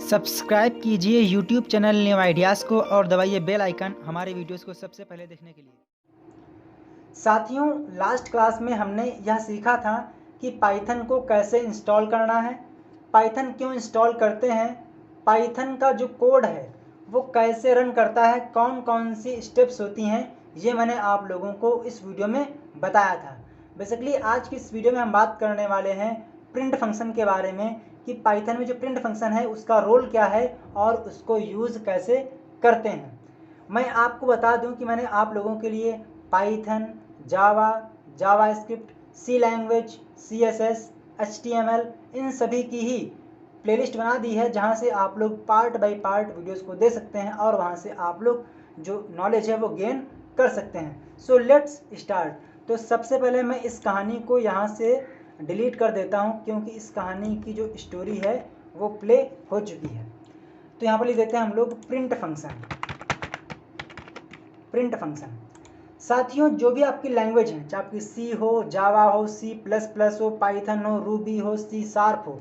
Subscribe कीजिए YouTube channel new ideas को और दबाइए बेल आइकन हमारे वीडियोस को सबसे पहले देखने के लिए। साथियों, लास्ट क्लास में हमने यह सीखा था कि पाइथन को कैसे इंस्टॉल करना है, पाइथन क्यों इंस्टॉल करते हैं, पाइथन का जो कोड है वो कैसे रन करता है, कौन कौन सी स्टेप्स होती हैं, ये मैंने आप लोगों को इस वीडियो में बताया था। बेसिकली आज की इस वीडियो में हम बात करने वाले हैं प्रिंट फंक्शन के बारे में कि पाइथन में जो प्रिंट फंक्शन है उसका रोल क्या है और उसको यूज़ कैसे करते हैं। मैं आपको बता दूं कि मैंने आप लोगों के लिए पाइथन, जावा, जावास्क्रिप्ट, सी लैंग्वेज, CSS, HTML इन सभी की ही प्लेलिस्ट बना दी है, जहां से आप लोग पार्ट बाय पार्ट वीडियोस को दे सकते हैं और वहां से आप लोग जो नॉलेज है वो गेन कर सकते हैं। So let's start. तो सबसे पहले मैं इस कहानी को यहाँ से डिलीट कर देता हूँ क्योंकि इस कहानी की जो स्टोरी है वो प्ले हो चुकी है। तो यहाँ पर लिख देते हैं हम लोग प्रिंट फंक्शन। प्रिंट फंक्शन साथियों, जो भी आपकी लैंग्वेज है, चाहे आपकी सी हो, जावा हो, C++ हो, पाइथन हो, रूबी हो, C# हो,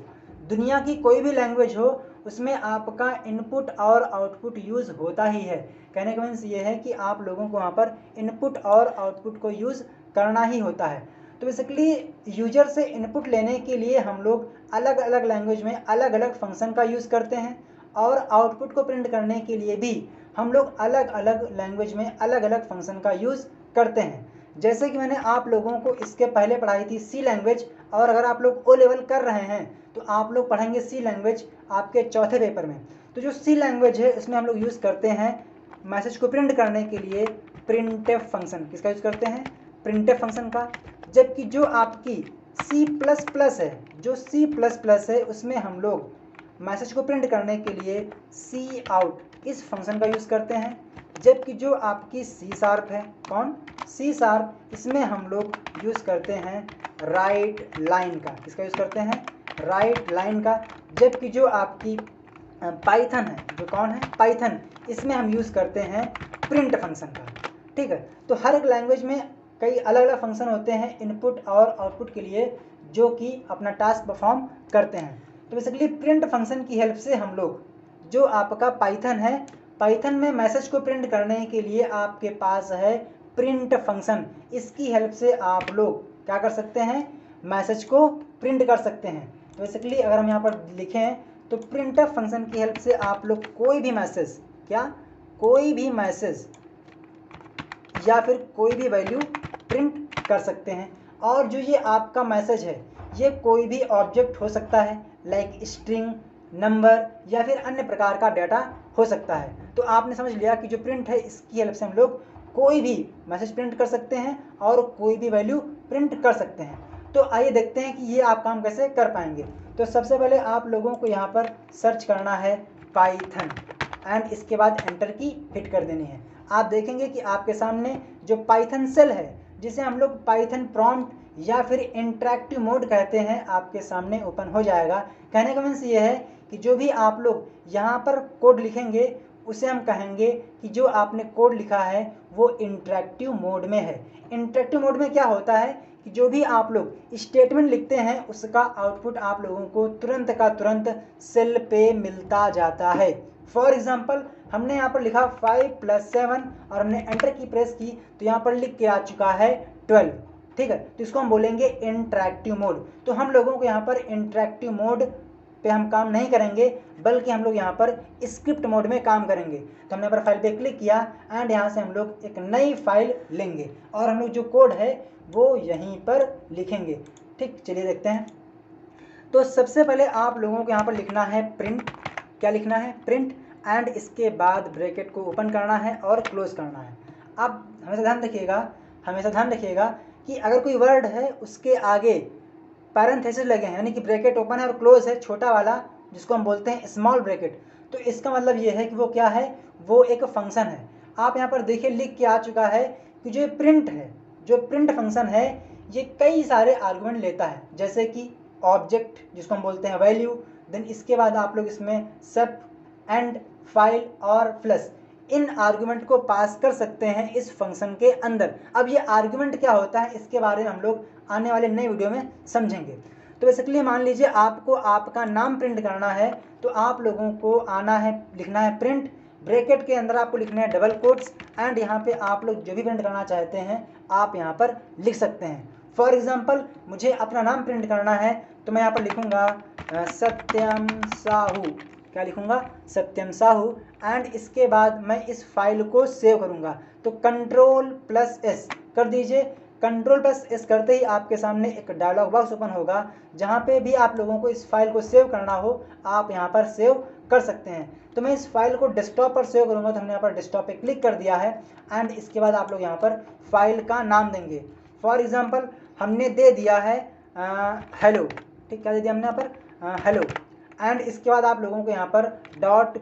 दुनिया की कोई भी लैंग्वेज हो, उसमें आपका इनपुट और आउटपुट यूज़ होता ही है। कहने का मीन्स ये है कि आप लोगों को वहाँ पर इनपुट और आउटपुट को यूज़ करना ही होता है। तो बेसिकली यूजर से इनपुट लेने के लिए हम लोग अलग अलग लैंग्वेज में अलग अलग फंक्शन का यूज़ करते हैं और आउटपुट को प्रिंट करने के लिए भी हम लोग अलग अलग लैंग्वेज में अलग अलग फंक्शन का यूज़ करते हैं। जैसे कि मैंने आप लोगों को इसके पहले पढ़ाई थी सी लैंग्वेज, और अगर आप लोग ओ लेवल कर रहे हैं तो आप लोग पढ़ेंगे सी लैंग्वेज आपके चौथे पेपर में। तो जो सी लैंग्वेज है उसमें हम लोग यूज़ करते हैं मैसेज को प्रिंट करने के लिए प्रिंटफ फंक्शन। किसका यूज़ करते हैं? प्रिंटफ फंक्शन का। जबकि जो आपकी C++ है, जो C++ है उसमें हम लोग मैसेज को प्रिंट करने के लिए cout इस फंक्शन का यूज़ करते हैं। जबकि जो आपकी C# है, कौन? C#, इसमें हम लोग यूज़ करते हैं राइट लाइन का। किसका यूज़ करते हैं? राइट लाइन का। जबकि जो आपकी पाइथन है, जो कौन है? पाइथन, इसमें हम यूज़ करते हैं प्रिंट फंक्शन का। ठीक है, तो हर एक लैंग्वेज में कई अलग अलग फंक्शन होते हैं इनपुट और आउटपुट के लिए, जो कि अपना टास्क परफॉर्म करते हैं। तो बेसिकली प्रिंट फंक्शन की हेल्प से हम लोग, जो आपका पाइथन है, पाइथन में मैसेज को प्रिंट करने के लिए आपके पास है प्रिंट फंक्शन। इसकी हेल्प से आप लोग क्या कर सकते हैं? मैसेज को प्रिंट कर सकते हैं। तो बेसिकली अगर हम यहाँ पर लिखें तो प्रिंटफ फंक्शन की हेल्प से आप लोग कोई भी मैसेज, क्या? कोई भी मैसेज या फिर कोई भी वैल्यू प्रिंट कर सकते हैं। और जो ये आपका मैसेज है ये कोई भी ऑब्जेक्ट हो सकता है, लाइक स्ट्रिंग, नंबर या फिर अन्य प्रकार का डाटा हो सकता है। तो आपने समझ लिया कि जो प्रिंट है इसकी हेल्प से हम लोग कोई भी मैसेज प्रिंट कर सकते हैं और कोई भी वैल्यू प्रिंट कर सकते हैं। तो आइए देखते हैं कि ये आप काम कैसे कर पाएंगे। तो सबसे पहले आप लोगों को यहाँ पर सर्च करना है पाइथन एंड इसके बाद एंटर की हिट कर देनी है। आप देखेंगे कि आपके सामने जो पाइथन सेल है, जिसे हम लोग पाइथन प्रॉम्प्ट या फिर इंटरैक्टिव मोड कहते हैं, आपके सामने ओपन हो जाएगा। कहने का मीन्स ये है कि जो भी आप लोग यहाँ पर कोड लिखेंगे उसे हम कहेंगे कि जो आपने कोड लिखा है वो इंटरैक्टिव मोड में है। इंटरैक्टिव मोड में क्या होता है कि जो भी आप लोग स्टेटमेंट लिखते हैं उसका आउटपुट आप लोगों को तुरंत का तुरंत सेल पे मिलता जाता है। फॉर एग्जाम्पल हमने यहाँ पर लिखा 5 + 7 और हमने एंटर की प्रेस की तो यहाँ पर लिख के आ चुका है 12। ठीक है, तो इसको हम बोलेंगे इंटरैक्टिव मोड। तो हम लोगों को यहाँ पर इंटरैक्टिव मोड पे हम काम नहीं करेंगे, बल्कि हम लोग यहाँ पर स्क्रिप्ट मोड में काम करेंगे। तो हमने यहाँ पर फाइल पे क्लिक किया एंड यहाँ से हम लोग एक नई फाइल लेंगे और हम लोग जो कोड है वो यहीं पर लिखेंगे। ठीक, चलिए देखते हैं। तो सबसे पहले आप लोगों को यहाँ पर लिखना है प्रिंट। क्या लिखना है? प्रिंट। एंड इसके बाद ब्रैकेट को ओपन करना है और क्लोज करना है। अब हमेशा ध्यान रखिएगा कि अगर कोई वर्ड है उसके आगे पैरेंथेसिस लगे हैं, यानी कि ब्रैकेट ओपन है और क्लोज है, छोटा वाला, जिसको हम बोलते हैं स्मॉल ब्रैकेट, तो इसका मतलब ये है कि वो क्या है? वो एक फंक्शन है। आप यहाँ पर देखिए लिख के आ चुका है कि जो प्रिंट है, जो प्रिंट फंक्शन है, ये कई सारे आर्गुमेंट लेता है, जैसे कि ऑब्जेक्ट जिसको हम बोलते हैं वैल्यू, देन इसके बाद आप लोग इसमें सब, एंड, फाइल और प्लस, इन आर्गुमेंट को पास कर सकते हैं इस फंक्शन के अंदर। अब ये आर्गुमेंट क्या होता है इसके बारे में हम लोग आने वाले नए वीडियो में समझेंगे। तो बेसिकली मान लीजिए आपको आपका नाम प्रिंट करना है, तो आप लोगों को आना है, लिखना है प्रिंट, ब्रैकेट के अंदर आपको लिखना है डबल कोट्स, एंड यहाँ पे आप लोग जो भी प्रिंट करना चाहते हैं आप यहाँ पर लिख सकते हैं। फॉर एग्जाम्पल मुझे अपना नाम प्रिंट करना है, तो मैं यहाँ पर लिखूँगा सत्यम साहू, क्या लिखूँगा, सत्यम साहू, एंड इसके बाद मैं इस फाइल को सेव करूँगा। तो Ctrl+S कर दीजिए। Ctrl+S करते ही आपके सामने एक डायलॉग बॉक्स ओपन होगा, जहाँ पे भी आप लोगों को इस फाइल को सेव करना हो आप यहाँ पर सेव कर सकते हैं। तो मैं इस फाइल को डेस्कटॉप पर सेव करूँगा, तो हमने यहाँ पर डेस्कटॉप पे क्लिक कर दिया है, एंड इसके बाद आप लोग यहाँ पर फाइल का नाम देंगे। फॉर एग्जाम्पल हमने दे दिया है हेलो, ठीक, क्या दे दिया हमने यहाँ पर हेलो, एंड इसके बाद आप लोगों को यहाँ पर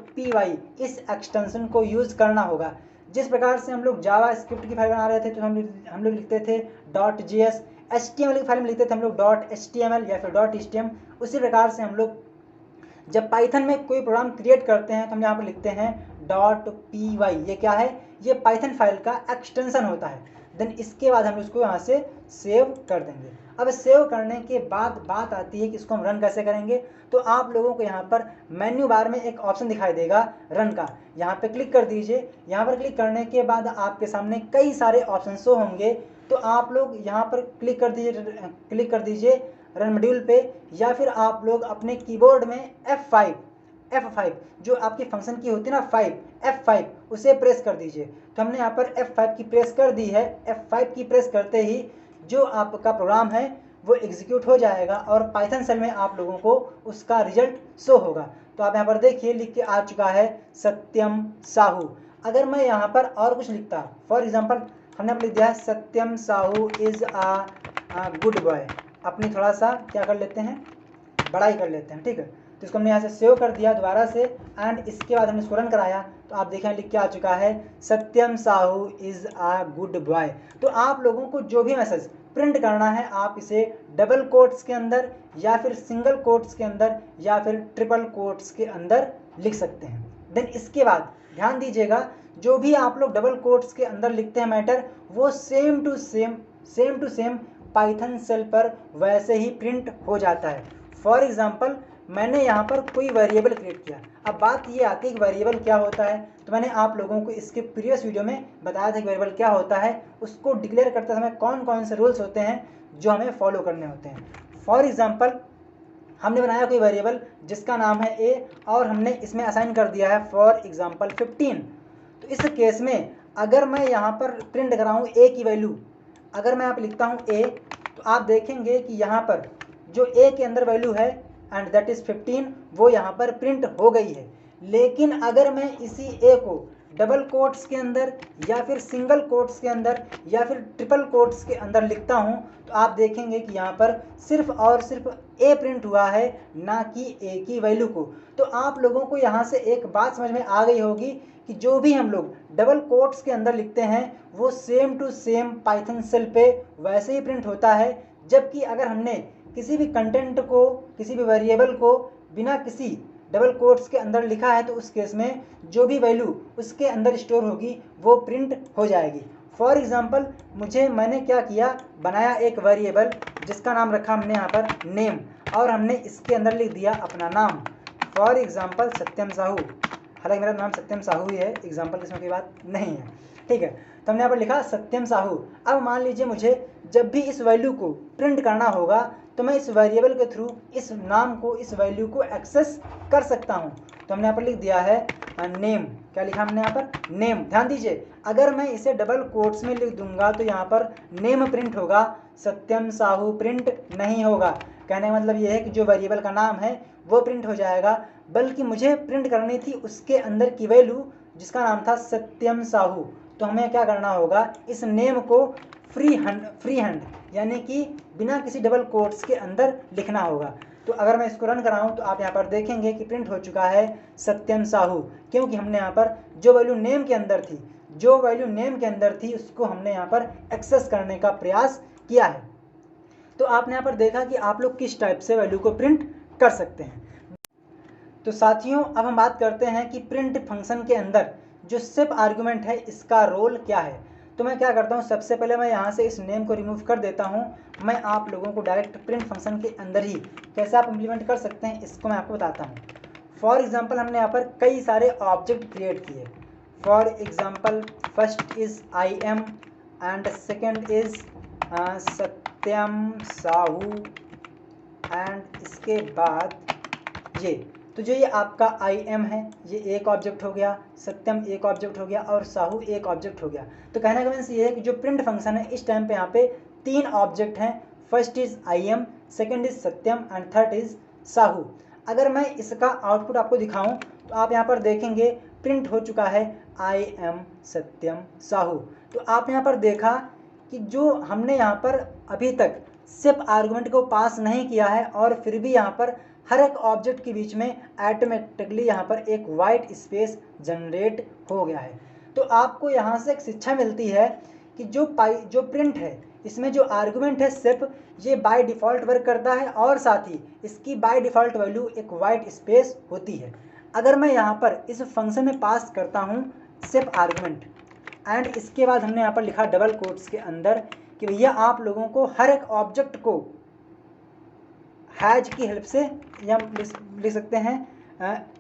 .py इस एक्सटेंशन को यूज़ करना होगा। जिस प्रकार से हम लोग जावा स्क्रिप्ट की फाइल बना रहे थे तो हम लोग लिखते थे .js, HTML की फाइल में लिखते थे हम लोग .html या फिर .htm, उसी प्रकार से हम लोग जब पाइथन में कोई प्रोग्राम क्रिएट करते हैं तो हम यहाँ पर लिखते हैं .py। ये क्या है, ये पाइथन फाइल का एक्सटेंशन होता है। देन इसके बाद हम उसको यहाँ से सेव कर देंगे। अब सेव करने के बाद बात आती है कि इसको हम रन कैसे करेंगे। तो आप लोगों को यहाँ पर मेन्यू बार में एक ऑप्शन दिखाई देगा रन का, यहाँ पे क्लिक कर दीजिए। यहाँ पर क्लिक करने के बाद आपके सामने कई सारे ऑप्शन शो होंगे, तो आप लोग यहाँ पर क्लिक कर दीजिए रन मॉड्यूल पे, या फिर आप लोग अपने कीबोर्ड में F5 जो आपकी फंक्शन की होती है ना F5 उसे प्रेस कर दीजिए। तो हमने यहाँ पर F5 की प्रेस कर दी है। F5 की प्रेस करते ही जो आपका प्रोग्राम है वो एग्जीक्यूट हो जाएगा और पाइथन सेल में आप लोगों को उसका रिजल्ट शो होगा। तो आप यहाँ पर देखिए लिख के आ चुका है सत्यम साहू। अगर मैं यहाँ पर और कुछ लिखता, फॉर एग्जाम्पल हमने लिख दिया है Satyam Sahu is a good boy, अपनी थोड़ा सा क्या कर लेते हैं, बड़ाई कर लेते हैं, ठीक है। तो इसको हमने यहाँ से सेव कर दिया दोबारा से, एंड इसके बाद हमने इसको रन कराया तो आप देखें लिख के आ चुका है Satyam Sahu is a good boy. तो आप लोगों को जो भी मैसेज प्रिंट करना है आप इसे डबल कोट्स के अंदर या फिर सिंगल कोट्स के अंदर या फिर ट्रिपल कोट्स के अंदर लिख सकते हैं। देन इसके बाद ध्यान दीजिएगा, जो भी आप लोग डबल कोट्स के अंदर लिखते हैं मैटर, वो same to same Python cell पर वैसे ही प्रिंट हो जाता है। फॉर एग्जाम्पल मैंने यहाँ पर कोई वेरिएबल क्रिएट किया। अब बात ये आती है कि वेरिएबल क्या होता है, तो मैंने आप लोगों को इसके प्रीवियस वीडियो में बताया था कि वेरिएबल क्या होता है, उसको डिक्लेयर करते समय कौन कौन से रूल्स होते हैं जो हमें फॉलो करने होते हैं। फॉर एग्जाम्पल हमने बनाया कोई वेरिएबल जिसका नाम है a और हमने इसमें असाइन कर दिया है फॉर एग्जाम्पल 15। तो इस केस में अगर मैं यहाँ पर प्रिंट कराऊँ a की वैल्यू, अगर मैं यहाँ पर लिखता हूँ a, तो आप देखेंगे कि यहाँ पर जो a के अंदर वैल्यू है एंड दैट इज़ 15 वो यहाँ पर प्रिंट हो गई है। लेकिन अगर मैं इसी a को डबल कोट्स के अंदर या फिर सिंगल कोट्स के अंदर या फिर ट्रिपल कोट्स के अंदर लिखता हूँ तो आप देखेंगे कि यहाँ पर सिर्फ और सिर्फ a प्रिंट हुआ है, ना कि a की वैल्यू को। तो आप लोगों को यहाँ से एक बात समझ में आ गई होगी कि जो भी हम लोग डबल कोट्स के अंदर लिखते हैं वो same to same Python cell पे वैसे ही प्रिंट होता है। जबकि अगर हमने किसी भी कंटेंट को, किसी भी वेरिएबल को बिना किसी डबल कोट्स के अंदर लिखा है तो उस केस में जो भी वैल्यू उसके अंदर स्टोर होगी वो प्रिंट हो जाएगी। फॉर एग्जांपल मैंने क्या किया, बनाया एक वेरिएबल जिसका नाम रखा हमने यहाँ पर नेम, और हमने इसके अंदर लिख दिया अपना नाम, फॉर एग्जांपल सत्यम साहू। हालांकि मेरा नाम सत्यम साहू ही है, एग्जांपल इसमें कोई बात नहीं है, ठीक है। तो हमने यहाँ पर लिखा सत्यम साहू। अब मान लीजिए मुझे जब भी इस वैल्यू को प्रिंट करना होगा तो मैं इस वेरिएबल के थ्रू इस नाम को, इस वैल्यू को एक्सेस कर सकता हूँ। तो हमने यहाँ पर लिख दिया है नेम, क्या लिखा हमने यहाँ पर नेम। ध्यान दीजिए अगर मैं इसे डबल कोट्स में लिख दूंगा तो यहाँ पर नेम प्रिंट होगा, सत्यम साहू प्रिंट नहीं होगा। कहने का मतलब ये है कि जो वेरिएबल का नाम है वो प्रिंट हो जाएगा, बल्कि मुझे प्रिंट करनी थी उसके अंदर की वैल्यू जिसका नाम था सत्यम साहू। तो हमें क्या करना होगा, इस नेम को फ्री हैंड यानी कि बिना किसी डबल कोट्स के अंदर लिखना होगा। तो अगर मैं इसको रन कराऊं तो आप यहाँ पर देखेंगे कि प्रिंट हो चुका है सत्यम साहू, क्योंकि हमने यहाँ पर जो वैल्यू नेम के अंदर थी उसको हमने यहाँ पर एक्सेस करने का प्रयास किया है। तो आपने यहाँ पर देखा कि आप लोग किस टाइप से वैल्यू को प्रिंट कर सकते हैं। तो साथियों अब हम बात करते हैं कि प्रिंट फंक्शन के अंदर जो सेप आर्गुमेंट है इसका रोल क्या है। तो मैं क्या करता हूँ, सबसे पहले मैं यहाँ से इस नेम को रिमूव कर देता हूँ। मैं आप लोगों को डायरेक्ट प्रिंट फंक्शन के अंदर ही कैसे आप इम्प्लीमेंट कर सकते हैं इसको मैं आपको बताता हूँ। फॉर एग्जाम्पल हमने यहाँ पर कई सारे ऑब्जेक्ट क्रिएट किए। For example first is I am and second is Satyam Sahu and इसके बाद ये, तो जो ये आपका आई एम है ये एक ऑब्जेक्ट हो गया, सत्यम एक ऑब्जेक्ट हो गया और साहू एक ऑब्जेक्ट हो गया। तो कहने का मीन्स ये है कि जो प्रिंट फंक्शन है इस टाइम पे यहाँ पे 3 ऑब्जेक्ट हैं। First is I am, second is Satyam and third is Sahu. अगर मैं इसका आउटपुट आपको दिखाऊं तो आप यहाँ पर देखेंगे प्रिंट हो चुका है आई एम सत्यम साहू। तो आप यहाँ पर देखा कि जो हमने यहाँ पर अभी तक सिर्फ आर्गुमेंट को पास नहीं किया है और फिर भी यहाँ पर हर एक ऑब्जेक्ट के बीच में ऑटोमेटिकली यहाँ पर एक वाइट स्पेस जनरेट हो गया है। तो आपको यहाँ से एक शिक्षा मिलती है कि जो प्रिंट है इसमें जो आर्गुमेंट है सिर्फ ये बाय डिफ़ॉल्ट वर्क करता है और साथ ही इसकी बाय डिफ़ॉल्ट वैल्यू एक वाइट स्पेस होती है। अगर मैं यहाँ पर इस फंक्शन में पास करता हूँ सिर्फ आर्गुमेंट एंड इसके बाद हमने यहाँ पर लिखा डबल कोट्स के अंदर कि भैया आप लोगों को हर एक ऑब्जेक्ट को हैज की हेल्प से या लिख सकते हैं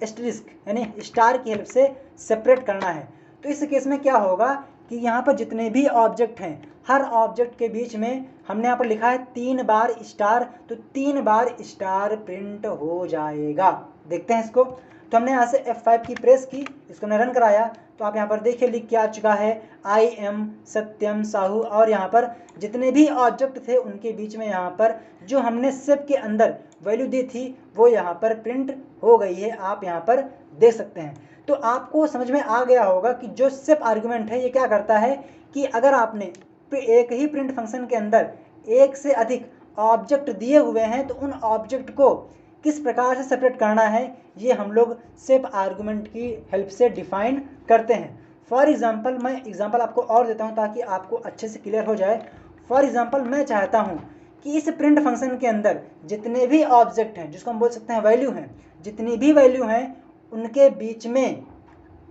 एस्टरिस्क यानी स्टार की हेल्प से सेपरेट करना है। तो इस केस में क्या होगा कि यहाँ पर जितने भी ऑब्जेक्ट हैं हर ऑब्जेक्ट के बीच में हमने यहाँ पर लिखा है 3 बार स्टार, तो 3 बार स्टार प्रिंट हो जाएगा। देखते हैं इसको। तो हमने यहाँ से F5 की प्रेस की, इसको हमने रन कराया तो आप यहाँ पर देखिए लिख के आ चुका है आई एम सत्यम साहू और यहाँ पर जितने भी ऑब्जेक्ट थे उनके बीच में यहाँ पर जो हमने सिप के अंदर वैल्यू दी थी वो यहाँ पर प्रिंट हो गई है, आप यहाँ पर देख सकते हैं। तो आपको समझ में आ गया होगा कि जो सिप आर्गुमेंट है ये क्या करता है कि अगर आपने एक ही प्रिंट फंक्शन के अंदर एक से अधिक ऑब्जेक्ट दिए हुए हैं तो उन ऑब्जेक्ट को किस प्रकार से सेपरेट करना है ये हम लोग सिप आर्गुमेंट की हेल्प से डिफाइन करते हैं। फॉर एग्जांपल मैं एग्जांपल आपको और देता हूं ताकि आपको अच्छे से क्लियर हो जाए। फॉर एग्जांपल मैं चाहता हूं कि इस प्रिंट फंक्शन के अंदर जितने भी ऑब्जेक्ट हैं जिसको हम बोल सकते हैं वैल्यू हैं, जितनी भी वैल्यू हैं उनके बीच में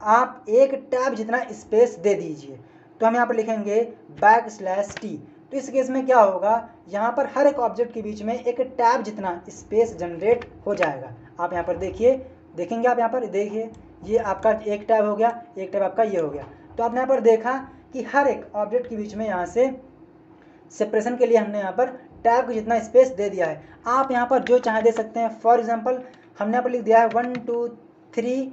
आप एक टैब जितना स्पेस दे दीजिए। तो हम यहाँ पर लिखेंगे \t। तो इस केस में क्या होगा, यहाँ पर हर एक ऑब्जेक्ट के बीच में एक टैब जितना स्पेस जनरेट हो जाएगा। आप यहाँ पर देखिए, देखेंगे आप यहाँ पर देखिए ये आपका एक टैब हो गया, एक टैब आपका ये हो गया। तो आपने यहाँ पर देखा कि हर एक ऑब्जेक्ट के बीच में यहाँ से सेपरेशन के लिए हमने यहाँ पर टैब को जितना स्पेस दे दिया है। आप यहाँ पर जो चाहे दे सकते हैं। फॉर एग्जाम्पल हमने यहाँ पर लिख दिया है 1 2 3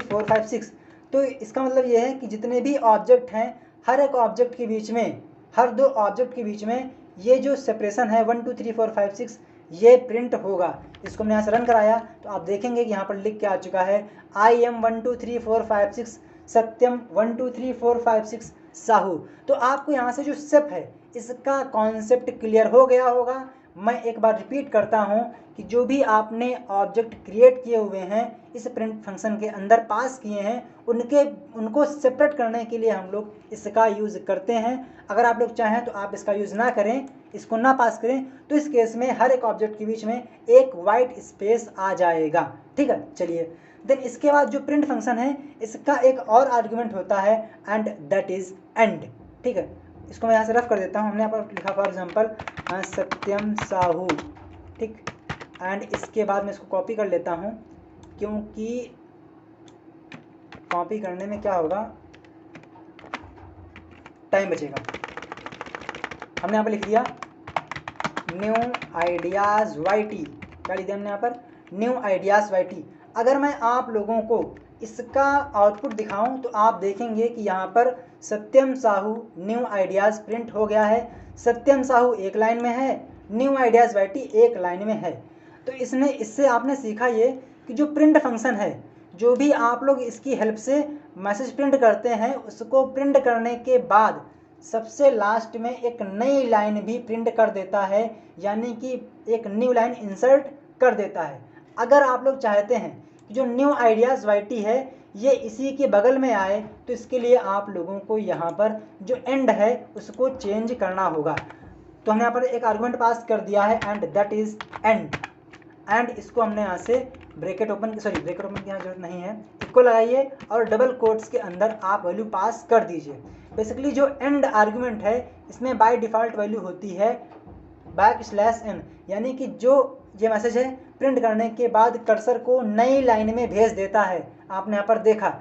4 5 6। तो इसका मतलब ये है कि जितने भी ऑब्जेक्ट हैं हर एक ऑब्जेक्ट के बीच में, हर 2 ऑब्जेक्ट के बीच में ये जो सेपरेशन है 1 2 3 4 5 6 ये प्रिंट होगा। इसको हमने यहाँ से रन कराया तो आप देखेंगे कि यहाँ पर लिख के आ चुका है आई एम 1 2 3 4 5 6 सत्यम 1 2 3 4 5 6 साहू। तो आपको यहाँ से जो सिप है इसका कॉन्सेप्ट क्लियर हो गया होगा। मैं एक बार रिपीट करता हूँ कि जो भी आपने ऑब्जेक्ट क्रिएट किए हुए हैं इस प्रिंट फंक्शन के अंदर पास किए हैं उनको सेपरेट करने के लिए हम लोग इसका यूज़ करते हैं। अगर आप लोग चाहें तो आप इसका यूज़ ना करें, इसको ना पास करें, तो इस केस में हर एक ऑब्जेक्ट के बीच में एक वाइट स्पेस आ जाएगा। ठीक है, चलिए देन इसके बाद जो प्रिंट फंक्शन है इसका एक और आर्गुमेंट होता है एंड दैट इज एंड। ठीक है, इसको मैं यहाँ से रफ कर देता हूँ। हमने यहाँ पर लिखा फॉर एग्जाम्पल सत्यम साहू। ठीक, एंड इसके बाद मैं इसको कॉपी कर लेता हूँ क्योंकि कॉपी करने में क्या होगा, टाइम बचेगा। हमने यहाँ पर लिख दिया न्यू आइडियाज़ YT। क्या लिख दिया हमने यहाँ पर, न्यू आइडियाज़ YT। अगर मैं आप लोगों को इसका आउटपुट दिखाऊं तो आप देखेंगे कि यहाँ पर सत्यम साहू न्यू आइडियाज़ प्रिंट हो गया है। सत्यम साहू एक लाइन में है, न्यू आइडियाज़ YT एक लाइन में है। तो इससे आपने सीखा ये कि जो प्रिंट फंक्शन है, जो भी आप लोग इसकी हेल्प से मैसेज प्रिंट करते हैं उसको प्रिंट करने के बाद सबसे लास्ट में एक नई लाइन भी प्रिंट कर देता है, यानी कि एक न्यू लाइन इंसर्ट कर देता है। अगर आप लोग चाहते हैं कि जो न्यू आइडियाज़ YT है ये इसी के बगल में आए तो इसके लिए आप लोगों को यहाँ पर जो एंड है उसको चेंज करना होगा। तो हमने यहाँ पर एक आर्गुमेंट पास कर दिया है and that is and. And इसको हमने यहाँ से ब्रैकेट ओपन की यहाँ जरूरत नहीं है, इक्वल लगाइए और डबल कोट्स के अंदर आप वैल्यू पास कर दीजिए। बेसिकली जो एंड आर्गुमेंट है इसमें बाय डिफ़ॉल्ट वैल्यू होती है \n, यानी कि जो ये मैसेज है प्रिंट करने के बाद कर्सर को नई लाइन में भेज देता है। आपने यहाँ पर देखा,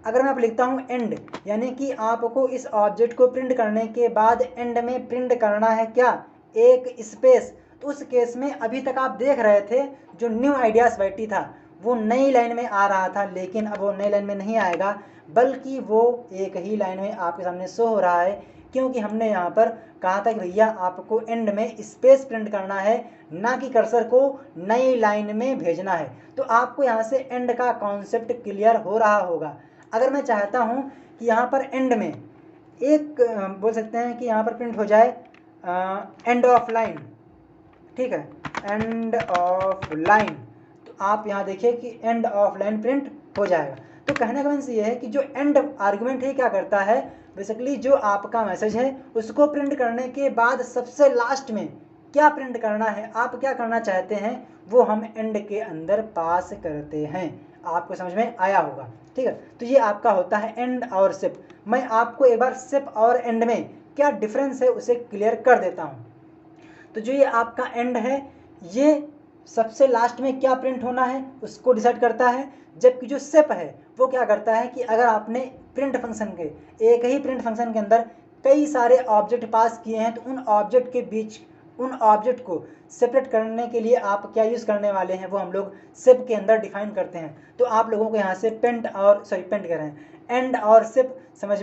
अगर मैं लिखता हूँ एंड, यानी कि आपको इस ऑब्जेक्ट को प्रिंट करने के बाद एंड में प्रिंट करना है क्या, एक स्पेस। तो उस केस में अभी तक आप देख रहे थे जो न्यू आइडियाज वाइटी था वो नई लाइन में आ रहा था, लेकिन अब वो नई लाइन में नहीं आएगा, बल्कि वो एक ही लाइन में आपके सामने शो हो रहा है, क्योंकि हमने यहाँ पर कहा था कि भैया आपको एंड में स्पेस प्रिंट करना है, ना कि कर्सर को नई लाइन में भेजना है। तो आपको यहाँ से एंड का कॉन्सेप्ट क्लियर हो रहा होगा। अगर मैं चाहता हूँ कि यहाँ पर एंड में एक बोल सकते हैं कि यहाँ पर प्रिंट हो जाए एंड ऑफ लाइन, ठीक है, एंड ऑफ लाइन, तो आप यहाँ देखिए कि एंड ऑफ लाइन प्रिंट हो जाएगा। तो कहने का मीन्स ये है कि जो एंड आर्गुमेंट है क्या करता है, बेसिकली जो आपका मैसेज है उसको प्रिंट करने के बाद सबसे लास्ट में क्या प्रिंट करना है, आप क्या करना चाहते हैं, वो हम एंड के अंदर पास करते हैं। आपको समझ में आया होगा, ठीक है। तो ये आपका होता है एंड और सिप। मैं आपको एक बार सिप और एंड में क्या डिफरेंस है उसे क्लियर कर देता हूँ। तो जो ये आपका एंड है ये सबसे लास्ट में क्या प्रिंट होना है उसको डिसाइड करता है, जबकि जो सिप है वो क्या करता है कि अगर आपने प्रिंट फंक्शन के एक ही प्रिंट फंक्शन के अंदर कई सारे ऑब्जेक्ट पास किए हैं, तो उन ऑब्जेक्ट के बीच उन ऑब्जेक्ट को सेपरेट करने के लिए आप क्या यूज़ करने वाले हैं वो हम लोग सिप के अंदर डिफाइन करते हैं। तो आप लोगों को यहाँ से पेंट कह रहे हैं एंड और सिप समझ